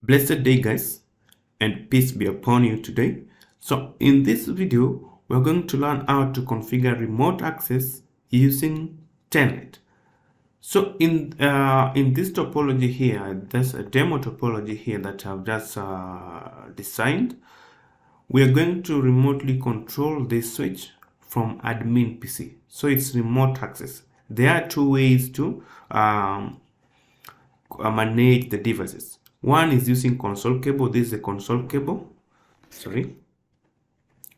Blessed day, guys, and peace be upon you today. So in this video, we're going to learn how to configure remote access using Telnet. So in this topology here, there's a demo topology here that I've just designed. We are going to remotely control this switch from admin PC. So it's remote access. There are two ways to manage the devices. One is using console cable. This is the console cable. Sorry.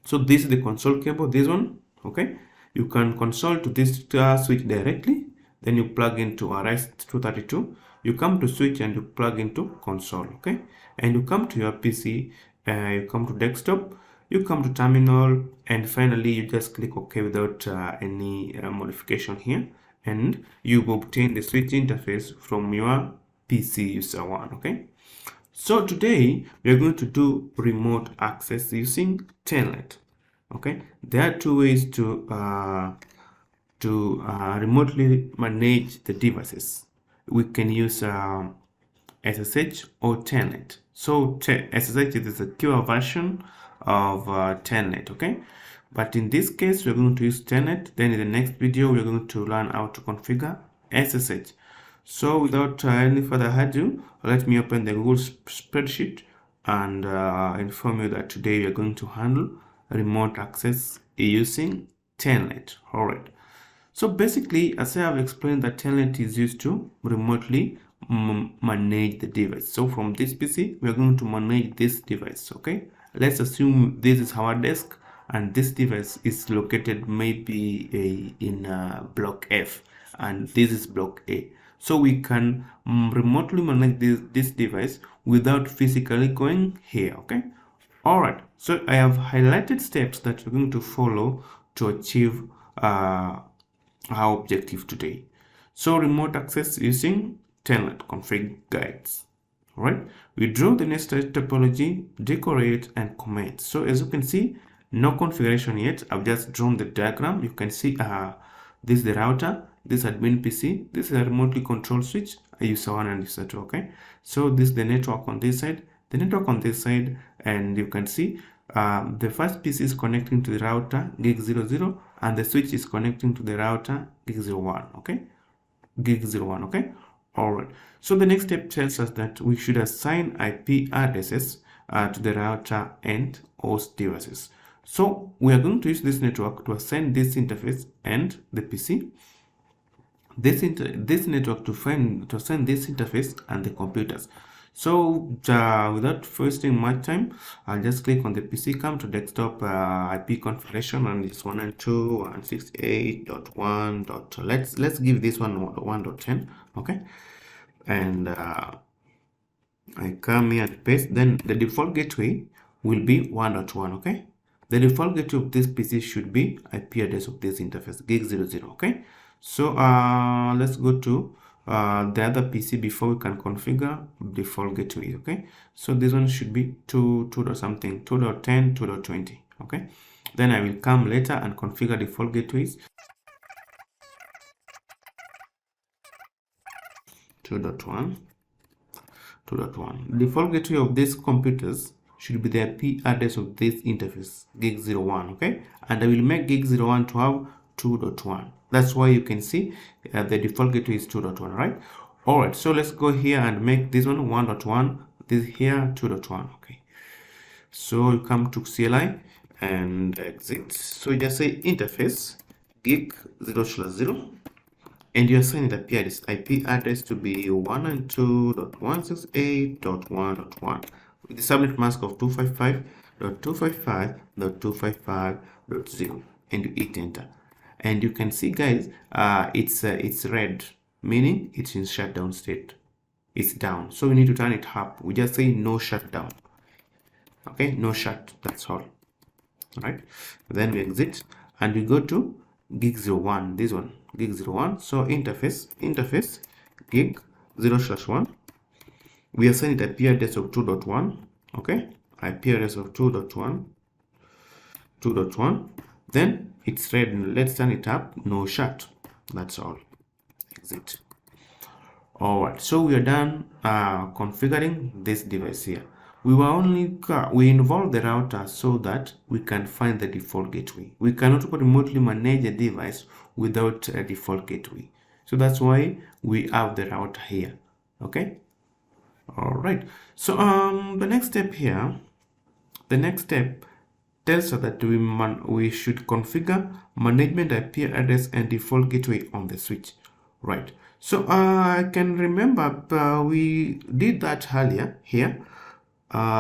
So this is the console cable. This one. Okay. You can console to this switch directly. Then you plug into RS-232. You come to switch and you plug into console. Okay. And you come to your PC. You come to desktop. You come to terminal. And finally, you just click OK without any modification here. And you obtain the switch interface from your PC user one. Okay. So today we are going to do remote access using Telnet. Okay, there are two ways to remotely manage the devices. We can use SSH or Telnet. So SSH is a secure version of Telnet. Okay, but in this case we're going to use Telnet. Then in the next video we're going to learn how to configure SSH. So without any further ado, let me open the Google spreadsheet and inform you that today we are going to handle remote access using Telnet. Alright. So basically, as I have explained, that Telnet is used to remotely manage the device. So from this PC, we are going to manage this device. Okay. Let's assume this is our desk and this device is located maybe in block F and this is block A. So we can remotely manage this device without physically going here. Okay. All right. So I have highlighted steps that we're going to follow to achieve our objective today. So remote access using Telnet config guides. All right. We draw the necessary topology, decorate, and comment. So as you can see, no configuration yet. I've just drawn the diagram. You can see this is the router. This admin PC, this is a remotely controlled switch, user 1 and user 2. Okay, so this is the network on this side, the network on this side, and you can see the first PC is connecting to the router gig 00 and the switch is connecting to the router gig 01. Okay, gig 01. Okay, all right. So the next step tells us that we should assign IP addresses to the router and host devices. So we are going to use this network to assign this interface and the PC. This network to send this interface and the computers. So without wasting much time, I'll just click on the PC, come to desktop IP configuration, and it's 192.168.1. Let's give this one 1.10. Okay, and I come here and paste. Then the default gateway will be 1.1. Okay, the default gateway of this PC should be IP address of this interface gig 00. Okay. So let's go to the other PC before we can configure default gateway. Okay, so this one should be 2.10, 2.20. Okay, then I will come later and configure default gateways. 2.1. Default gateway of these computers should be the IP address of this interface gig 01. Okay, and I will make gig 01 to have 2.1. That's why you can see the default gateway is 2.1, right? All right, so let's go here and make this one 1.1, this here 2.1. Okay, so you come to CLI and exit. So you just say interface gig 0/0 and you assign the IP address to be 192.168.1.1 with the subnet mask of 255.255.255.0 and you hit enter. And you can see, guys, it's red, meaning it's in shutdown state. It's down, so we need to turn it up. We just say no shutdown. Okay, no shut, that's all. Right, then we exit and we go to gig 01, this one gig 01. So interface gig 0/1. We assign it IP address of 2.1. Okay, IP address of 2.1. Then it's red. Let's turn it up. No shut. That's all. Exit. Alright, so we are done configuring this device here. We involved the router so that we can find the default gateway. We cannot remotely manage a device without a default gateway. So that's why we have the router here. Okay. All right. So the next step tells us that we should configure management IP address and default gateway on the switch. Right. So I can remember we did that earlier here.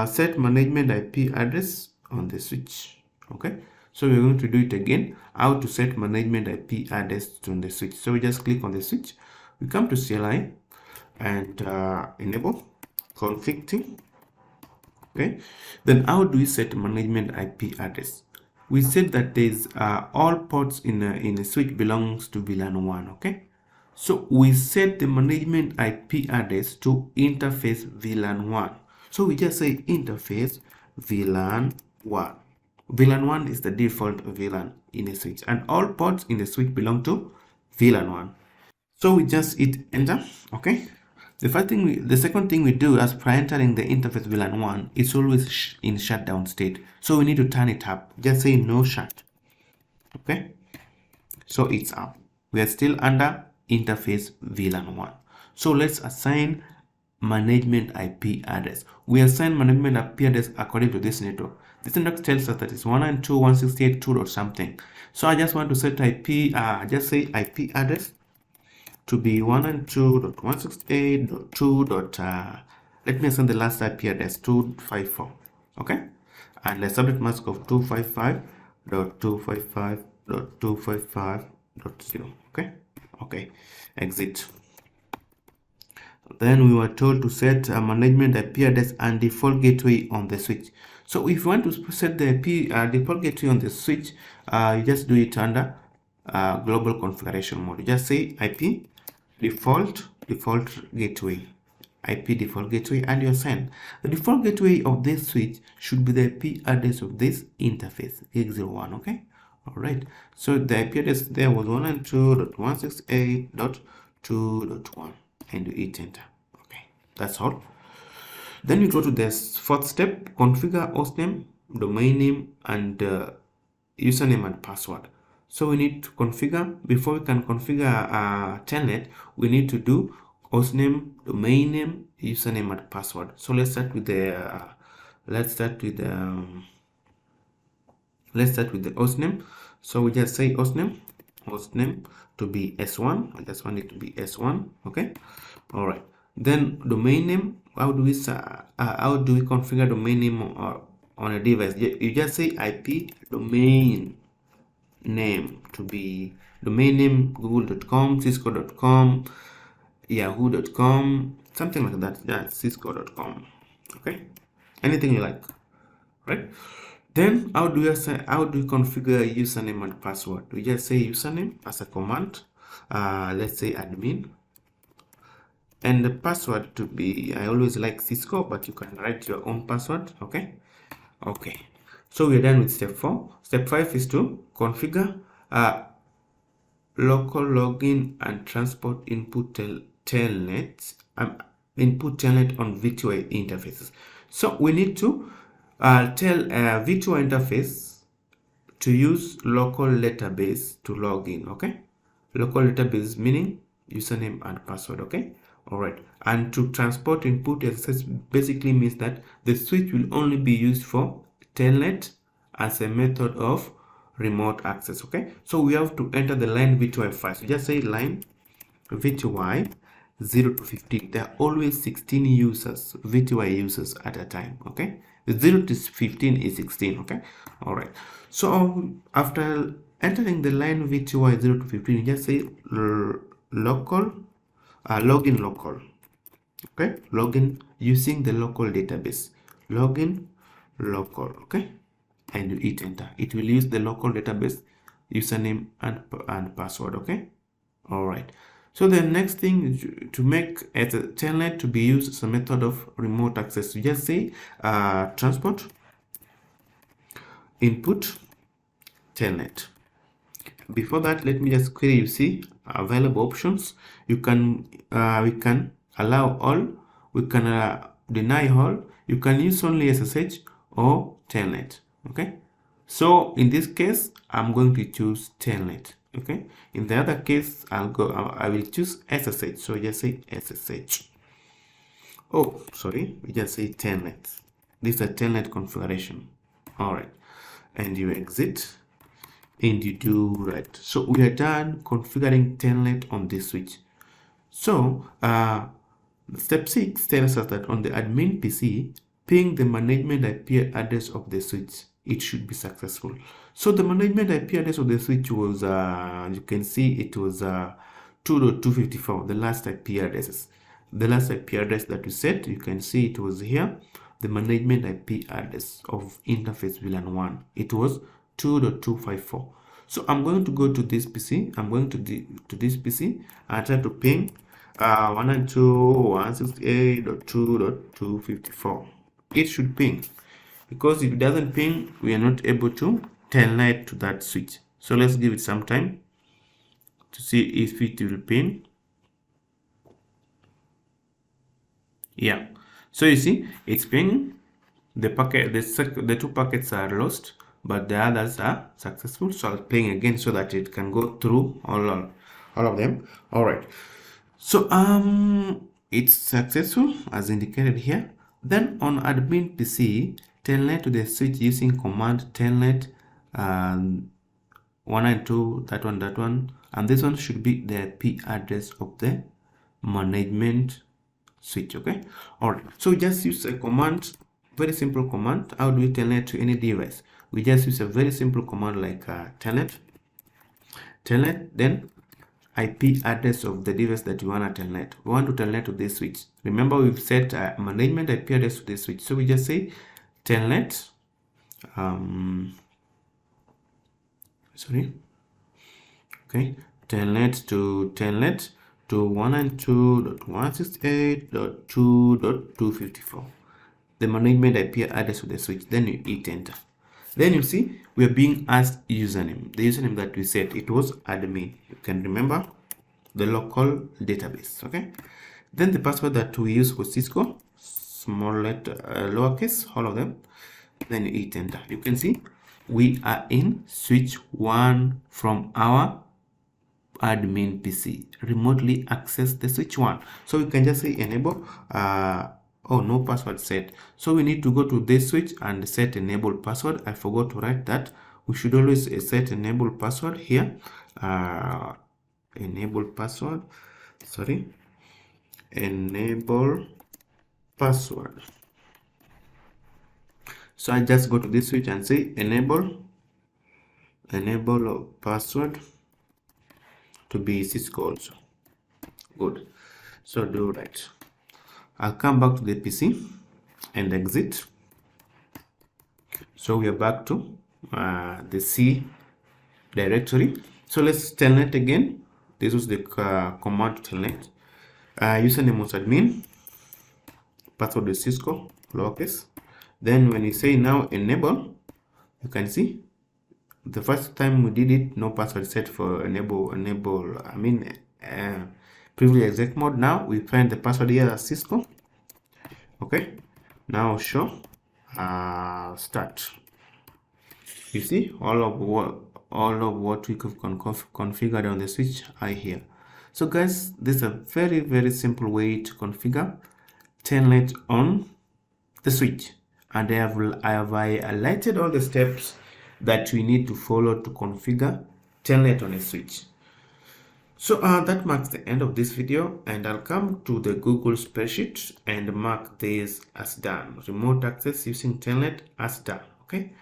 Set management IP address on the switch. Okay. So we're going to do it again. How to set management IP address on the switch. So we just click on the switch. We come to CLI and enable config. Okay. Then how do we set management IP address? We said that there's all ports in a switch belongs to VLAN 1. Okay. So we set the management IP address to interface VLAN 1. So we just say interface VLAN 1. VLAN 1 is the default VLAN in a switch, and all ports in the switch belong to VLAN 1. So we just hit enter. Okay. The second thing we do as per entering the interface VLAN 1 is always in shutdown state. So we need to turn it up. Just say no shut. Okay. So it's up. We are still under interface VLAN 1. So let's assign management IP address. We assign management IP address according to this network. This network tells us that it's 192.168.2. something. So I just want to set IP, just say IP address to be 192.168.2. Let me assign the last IP address 254. Okay, and the subnet mask of 255.255.255.0. Okay, exit. Then we were told to set a management IP address and default gateway on the switch. So if you want to set the default gateway on the switch, you just do it under global configuration mode. You just say IP default gateway, IP default gateway, and you assign the default gateway of this switch should be the IP address of this interface gig01. Okay. All right. So the IP address there was 192.168.2.1, and you hit enter. Okay, that's all. Then we go to the fourth step: configure hostname, domain name, and username and password. So we need to configure, before we can configure Telnet, we need to do hostname, domain name, username, and password. So let's start with the hostname. So we just say hostname to be S1. I just want it to be S1. Okay. All right. Then domain name. How do we configure domain name on a device? You just say IP domain name to be domain name google.com, cisco.com, yahoo.com, something like that. Yeah, cisco.com. Okay, anything you like, right? Then how do we configure username and password? We just say username as a command, let's say admin, and the password to be, I always like Cisco, but you can write your own password. Okay. So we're done with step 4. Step 5 is to configure local login and transport input telnet on V2I interfaces. So we need to tell V2I interface to use local database to log in. Okay, local database meaning username and password. Okay. All right, and to transport input access basically means that the switch will only be used for Telnet as a method of remote access. Okay, so we have to enter the line V2I first. So just say line V2I 0 to 15. There are always 16 users, V2I users at a time. Okay, the 0 to 15 is 16. Okay, all right. So after entering the line V2I 0 to 15, you just say local login local. Okay, login using the local database, login local. Okay, and you hit enter. It will use the local database username and password. Okay, all right. So the next thing is to make a telnet to be used as a method of remote access. You just say transport input telnet. Before that, let me just query. You see available options. We can allow all, we can deny all, you can use only SSH or Telnet. Okay, so in this case I'm going to choose Telnet. Okay, in the other case I will choose SSH, so just say SSH. Oh, sorry, we just say Telnet. This is a Telnet configuration. All right, and you exit and you do right. So we are done configuring Telnet on this switch. So step 6 tells us that on the admin PC, ping the management IP address of the switch. It should be successful. So the management IP address of the switch was, you can see it was 2.254, the last IP addresses. The last IP address that we set, you can see it was here, the management IP address of interface VLAN 1. It was 2.254. So I'm going to go to this PC. I'm going to this PC and try to ping 192.168.2.254. It should ping, because if it doesn't ping, we are not able to telnet to that switch. So let's give it some time to see if it will ping. Yeah, so you see it's pinging. The packet, the 2 packets are lost, but the others are successful. So I'll ping again so that it can go through all of them. All right, so it's successful as indicated here. Then on admin PC, telnet to the switch using command telnet 192, that one, and this one should be the IP address of the management switch. Okay, all right, so we just use a command, very simple command. How do we telnet to any device? We just use a very simple command like telnet, then IP address of the device that you want to telnet. We want to telnet to this switch. Remember, we've set management IP address to this switch, so we just say telnet telnet to 192.168.2.254, the management IP address of the switch. Then you hit enter. Then you see we are being asked username. The username that we set, it was admin. You can remember the local database. Okay, then the password that we use was Cisco, small letter, lowercase, all of them. Then you hit enter. You can see we are in switch 1 from our admin PC. Remotely access the switch 1. So we can just say enable. Oh, no password set. So we need to go to this switch and set enable password. I forgot to write that. We should always set enable password here. Enable password. Sorry. Enable password. So I just go to this switch and say enable password to be Cisco also. Good. So do that. I'll come back to the PC and exit. So we are back to the C directory. So let's telnet again. This was the command telnet. Username was admin, password is Cisco, lowercase. Then when you say now enable, you can see the first time we did it, no password set for enable, privilege exec mode. Now we find the password here as Cisco. Okay, now show start. You see all of what we could configure on the switch are here. So guys, this is a very, very simple way to configure telnet on the switch, and I have highlighted all the steps that we need to follow to configure telnet on a switch. So that marks the end of this video, and I'll come to the Google spreadsheet and mark this as done. Remote access using telnet as done. Okay,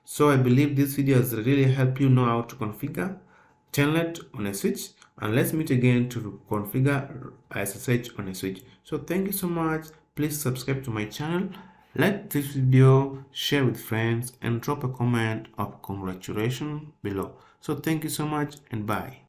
so I believe this video has really helped you know how to configure telnet on a switch, and let's meet again to configure SSH on a switch. So thank you so much. Please subscribe to my channel, like this video, share with friends, and drop a comment of congratulations below. So thank you so much, and bye.